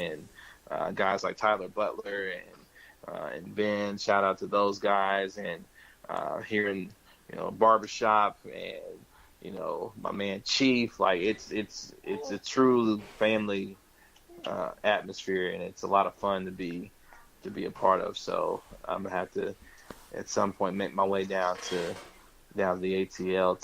and guys like Tyler Butler and Ben. Shout out to those guys, and hearing Barbershop and my man Chief. Like it's a true family atmosphere, and it's a lot of fun to be a part of. So I'm gonna have to at some point make my way down to the ATL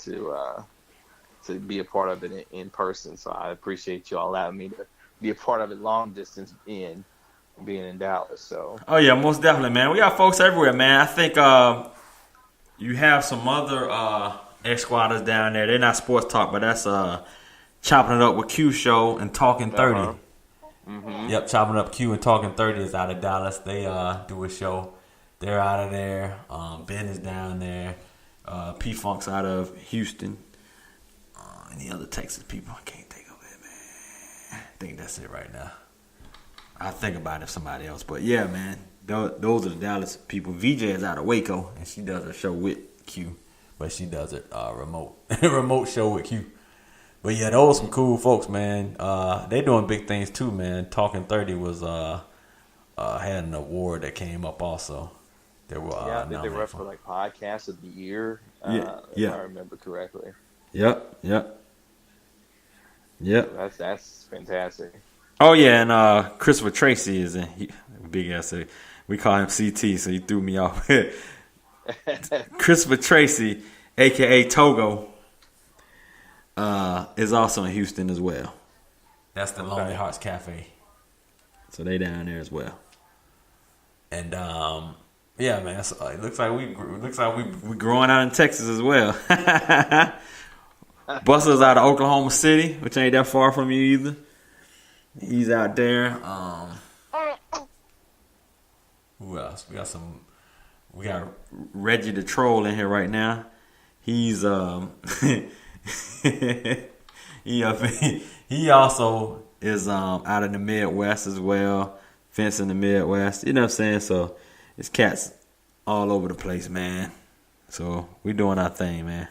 to be a part of it in person. So I appreciate you all allowing me to be a part of it long distance being in Dallas. So yeah, most definitely, man. We got folks everywhere, man. I think you have some other ex-squatters down there. They're not sports talk, but that's Chopping It Up with Q show and Talking 30. Mm-hmm. Yep, Chopping Up Q and Talking 30 is out of Dallas. They do a show. They're out of there. Ben is down there. P-Funk's out of Houston. Any other Texas people? I can't think of it, man. I think that's it right now. I'll think about it if somebody else. But yeah, man, those are the Dallas people. VJ is out of Waco, and she does a show with Q. But she does it remote show with Q. But yeah, those some cool folks, man. They doing big things too, man. Talking 30 was had an award that came up also. They were I think they were up for like podcast of the year. If I remember correctly. Yep. That's fantastic. Oh yeah, and Christopher Tracy is in big ass. We call him CT, so he threw me off. Christopher Tracy, aka Togo, is also in Houston as well. That's the Lonely Hearts Cafe. So they down there as well. And yeah, man, it looks like we growing out in Texas as well. Buster's out of Oklahoma City, which ain't that far from you either. He's out there. Who else? We got Reggie the Troll in here right now. He's he also is out in the Midwest as well, fencing the Midwest. You know what I'm saying? So it's cats all over the place, man. So we doing our thing, man.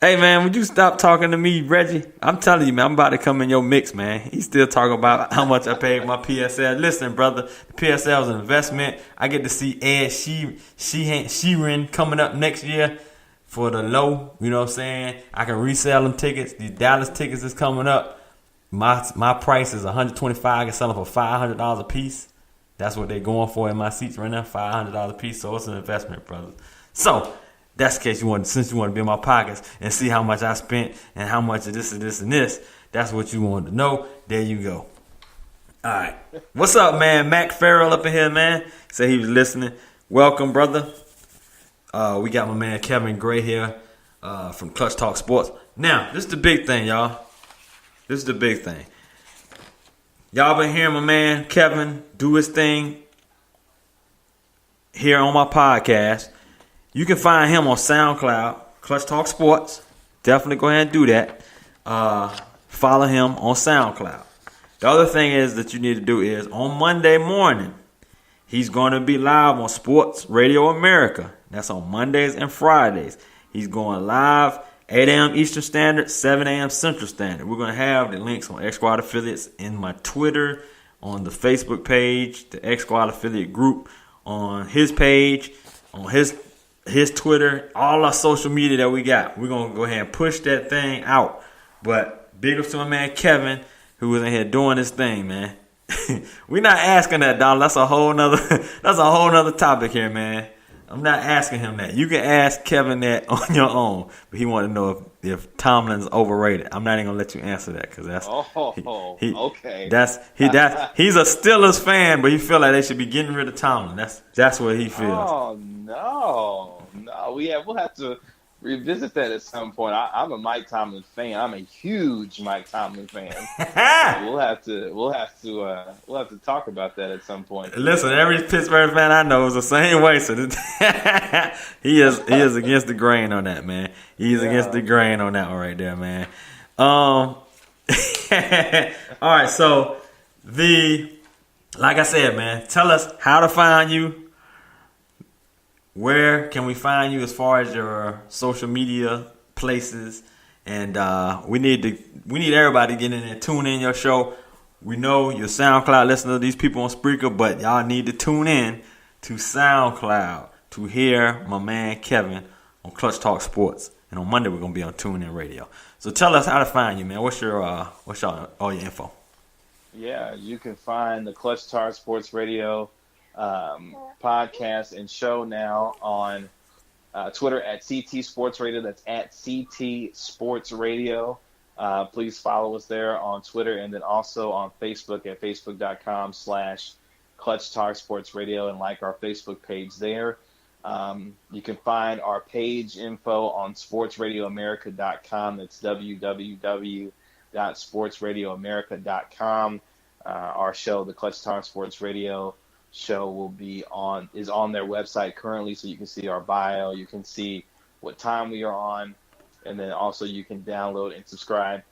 Hey, man, would you stop talking to me, Reggie? I'm telling you, man, I'm about to come in your mix, man. He's still talking about how much I paid my PSL. Listen, brother, the PSL is an investment. I get to see Ed Sheeran coming up next year for the low. You know what I'm saying? I can resell them tickets. These Dallas tickets is coming up. My price is $125. I can sell them for $500 a piece. That's what they're going for in my seats right now, $500 a piece. So it's an investment, brother. So that's the case since you want to be in my pockets and see how much I spent and how much of this and this and this. That's what you wanted to know. There you go. All right. What's up, man? Mac Farrell up in here, man. Said he was listening. Welcome, brother. We got my man Kevin Gray here from Clutch Talk Sports. Now, this is the big thing, y'all. This is the big thing. Y'all been hearing my man Kevin do his thing here on my podcast. You can find him on SoundCloud, Clutch Talk Sports. Definitely go ahead and do that. Follow him on SoundCloud. The other thing is that you need to do is on Monday morning, he's going to be live on Sports Radio America. That's on Mondays and Fridays. He's going live 8 a.m. Eastern Standard, 7 a.m. Central Standard. We're going to have the links on X Squad Affiliates in my Twitter, on the Facebook page, the X Squad Affiliate group, on his page, on his Twitter, all our social media that we got. We're going to go ahead and push that thing out. But big ups to my man Kevin, who was in here doing this thing, man. We're not asking that, dog. That's a whole nother topic here, man. I'm not asking him that. You can ask Kevin that on your own. But he wanted to know if Tomlin's overrated. I'm not even gonna let you answer that because that's okay. He's a Steelers fan, but he feel like they should be getting rid of Tomlin. That's what he feels. Oh no, we'll have to revisit that at some point. I'm a Mike Tomlin fan. I'm a huge Mike Tomlin fan. So we'll have to talk about that at some point. Listen, every Pittsburgh fan I know is the same way. So he is against the grain on that, man. He's against the grain on that one right there, man. All right, so like I said, man, tell us how to find you. Where can we find you as far as your social media places? And we need everybody to get in and tune in your show We know your SoundCloud listener, these people on Spreaker, but y'all need to tune in to SoundCloud to hear my man Kevin on Clutch Talk Sports. And on Monday, we're going to be on TuneIn Radio. So tell us how to find you, man. What's your all your info? Yeah, you can find the Clutch Talk Sports Radio podcast and show now on Twitter at CT Sports Radio. That's at CT Sports Radio. Please follow us there on Twitter and then also on Facebook at facebook.com/Clutch Talk Sports Radio and like our Facebook page there. You can find our page info on sportsradioamerica.com. That's www.sportsradioamerica.com. Our show, the Clutch Talk Sports Radio show, is on their website currently, so you can see our bio, you can see what time we are on, and then also you can download and subscribe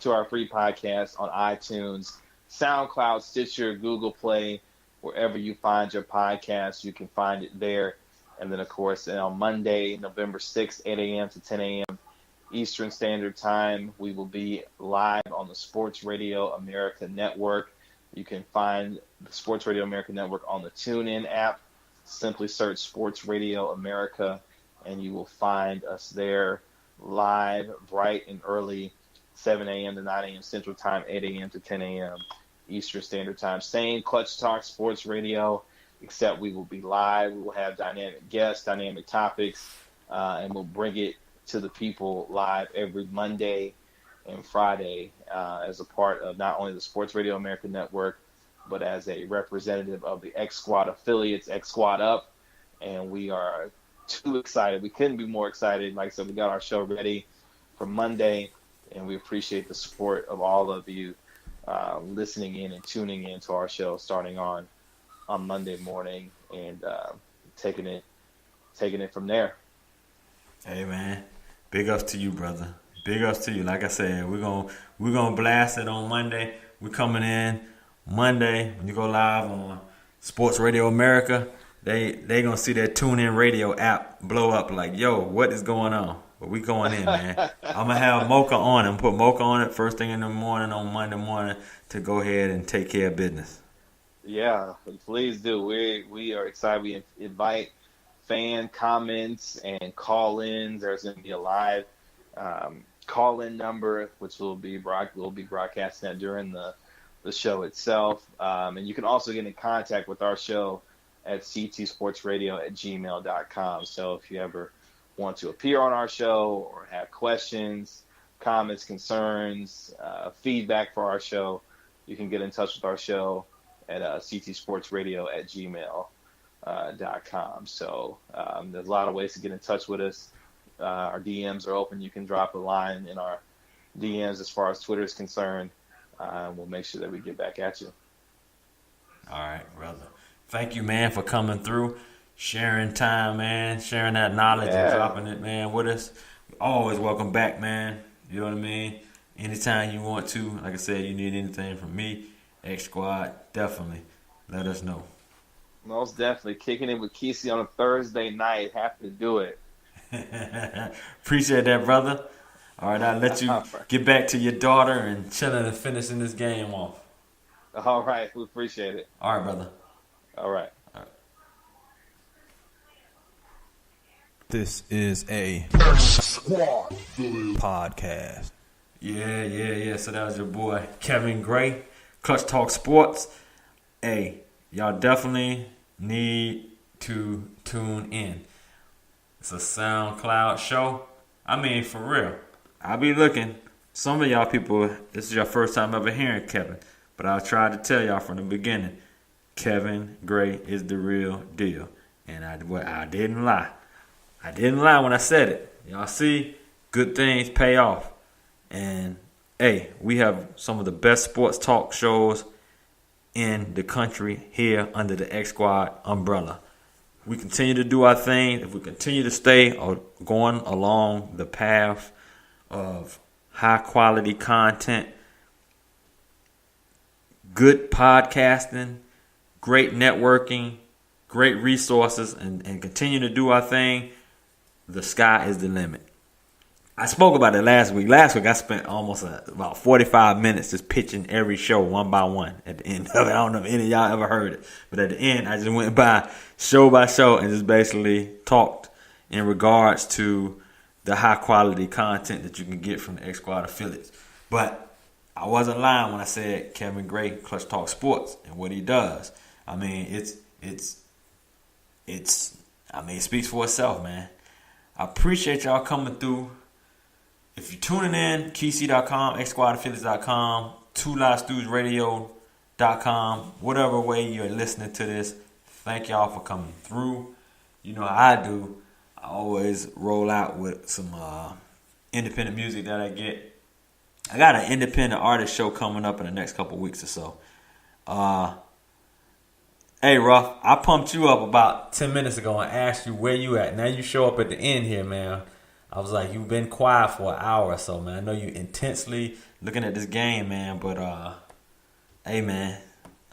to our free podcast on iTunes, SoundCloud, Stitcher, Google Play, wherever you find your podcast, you can find it there. And then, of course, on Monday, November 6th, 8 a.m. to 10 a.m. Eastern Standard Time, we will be live on the Sports Radio America Network. You can find the Sports Radio America Network on the TuneIn app. Simply search Sports Radio America, and you will find us there live, bright and early, 7 a.m. to 9 a.m. Central Time, 8 a.m. to 10 a.m. Eastern Standard Time. Same Clutch Talk Sports Radio, except we will be live. We will have dynamic guests, dynamic topics, and we'll bring it to the people live every Monday and Friday as a part of not only the Sports Radio America Network, but as a representative of the X Squad affiliates, X Squad Up. And we are too excited. We couldn't be more excited. Like I said, we got our show ready for Monday, and we appreciate the support of all of you listening in and tuning in to our show starting on Monday morning and taking it from there. Hey man, big ups to you, brother. Big ups to you. Like I said, we're gonna blast it on Monday. We're coming in Monday when you go live on Sports Radio America. They gonna see that TuneIn Radio app blow up. Like, yo, what is going on? But we going in, man. I'm gonna have Mocha on and put Mocha on it first thing in the morning on Monday morning to go ahead and take care of business. Yeah, please do. We are excited. We invite fan comments and call-ins. There's going to be a live call-in number, which we'll be broadcasting that during the show itself. And you can also get in contact with our show at ctsportsradio@gmail.com. So if you ever want to appear on our show or have questions, comments, concerns, feedback for our show, you can get in touch with our show at ctsportsradio@gmail.com. So there's a lot of ways to get in touch with us. Our DMs are open. You can drop a line in our DMs as far as Twitter is concerned. We'll make sure that we get back at you. All right, brother. Thank you, man, for coming through, sharing time, man, sharing that knowledge and dropping it, man, with us. Always welcome back, man. You know what I mean? Anytime you want to. Like I said, you need anything from me, X Squad, definitely let us know. Most definitely. Kicking it with Kysii on a Thursday night. Happy to do it. Appreciate that, brother. All right, I'll let you get back to your daughter and chilling and finishing this game off. All right. We appreciate it. All right, brother. All right. This is a podcast. Yeah. So that was your boy, Kevin Gray, Clutch Talk Sports. Hey, y'all definitely need to tune in. It's a SoundCloud show. I mean, for real. I'll be looking. Some of y'all people, this is your first time ever hearing Kevin. But I tried to tell y'all from the beginning, Kevin Gray is the real deal. And I didn't lie. I didn't lie when I said it. Y'all see, good things pay off. And, hey, we have some of the best sports talk shows in the country here under the X Squad umbrella. We continue to do our thing. If we continue to stay going along the path of high quality content, good podcasting, great networking, great resources, and continue to do our thing, the sky is the limit. I spoke about it last week. Last week I spent almost about 45 minutes just pitching every show one by one at the end of it. I don't know if any of y'all ever heard it, but at the end I just went by show and just basically talked in regards to the high quality content that you can get from the X Squad affiliates. But I wasn't lying when I said Kevin Gray, Clutch Talk Sports, and what he does. I mean, it speaks for itself, man. I appreciate y'all coming through. If you're tuning in, Kysii.com, XSquadAffiliates.com, 2LiveStudiosRadio.com, whatever way you're listening to this, thank y'all for coming through. You know how I do. I always roll out with some independent music that I get. I got an independent artist show coming up in the next couple weeks or so. Hey, Ruff, I pumped you up about 10 minutes ago and asked you where you at. Now you show up at the end here, man. I was like, you've been quiet for an hour or so, man. I know you intensely looking at this game, man. But, hey, man,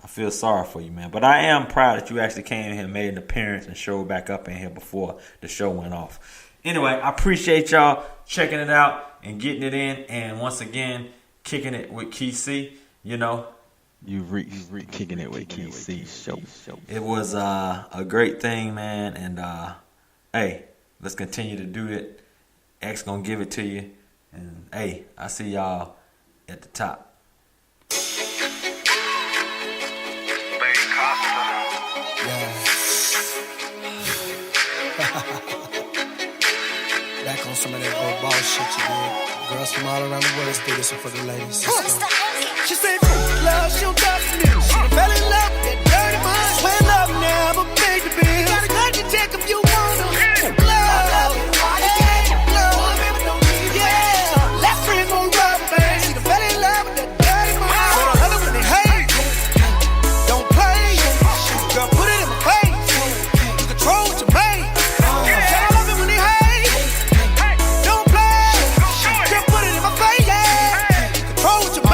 I feel sorry for you, man. But I am proud that you actually came in here, made an appearance, and showed back up in here before the show went off. Anyway, I appreciate y'all checking it out and getting it in. And once again, kicking it with Kysii, you know. You kicking it with Kysii show. It was a great thing, man. And, hey, let's continue to do it. X gonna give it to you. And, hey, I see y'all at the top. Back on some of that old ball shit you did. Girls from all around the world, let's do this one for the ladies. She said, love, she'll touch me. She fell in love with that dirty mind. Swear love never paid the bill. Got a gun to check if you want to. Love, yeah. Last friend gon' rub, man. She fell in love with that dirty mind. So the other when they hate, don't play. Girl, put it in my face. You control what you make. I love it when they hate. Don't play. Girl, put it in my face, yeah. Control what you make.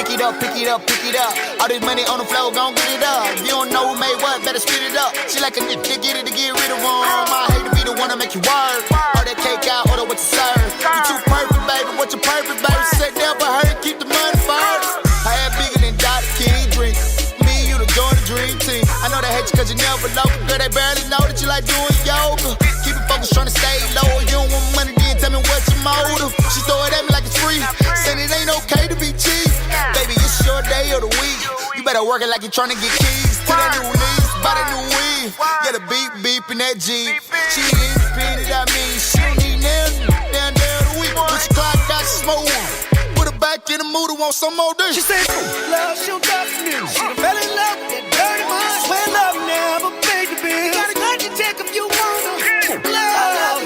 Pick it up. All this money on the floor, gon' get it up. If you don't know who made what, better spit it up. She like a nigga to get rid of one. I hate to be the one to make you work. All that cake out, order what you serve. You too perfect, baby. What you perfect, baby? Sit there for her, keep the money first. I had bigger than Dr. King drink. Me, you the join the dream team. I know they hate you cause you never local. Girl, they barely know that you like doing yoga. Keep it focused, trying to stay low. You don't want money, then tell me what your motive. She throw it at me like it's free. Saying it ain't okay to be cheap. Baby, it's your day of the week. You better work it like you're trying to get keys to that new lease, buy that new weave. Yeah, the beep in that Jeep. She independent, I mean, she don't need nothing. Down there of the week. Push the clock out, she smoke one. Put her back in the mood, want some more dish. She said, love, she'll touch me. She fell in love with that dirty mind. Swear love never paid the bill. Got a gun to check if you want to. Love,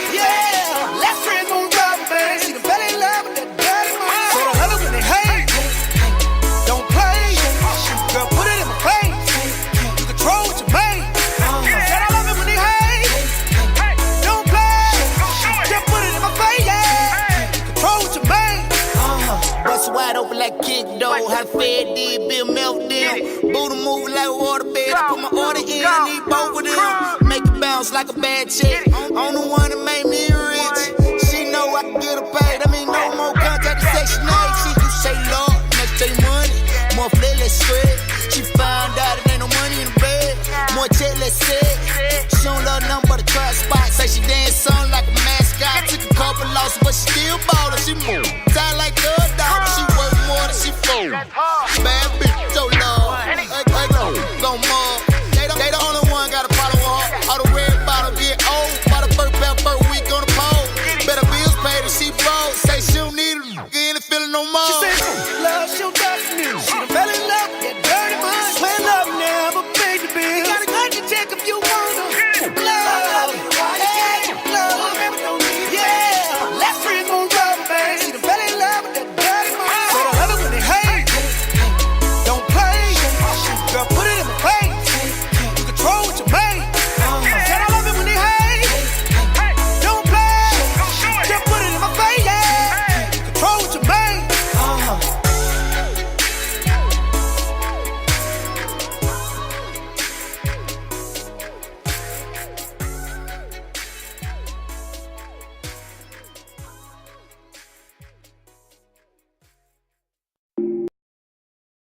yeah. Last friend gon' rub, man. She fell in love with that dirty mind. So the other when they hate, don't play. Girl, put it in my face. You control what you make. Said I love it when they hate. Don't play. Girl, put it in my face, yeah. Control what you make. Bust wide open like kick dough. How the Fed did, Bill Mel did. Booty move like a water bed. I put my order in, I need both of them. Make it bounce like a bad chick. I'm the one that made me rich. She know I can get her paid. I mean, no more contact to Section 8. She do say Lord, next day money. More flip, let's spread. She found out it ain't no money in the bed. More check, let's set. She don't love nothing but a trap spot. Say she dance on like a mascot. Took a couple losses, but she still ballin'. She move tight like third dollar. She worth more than she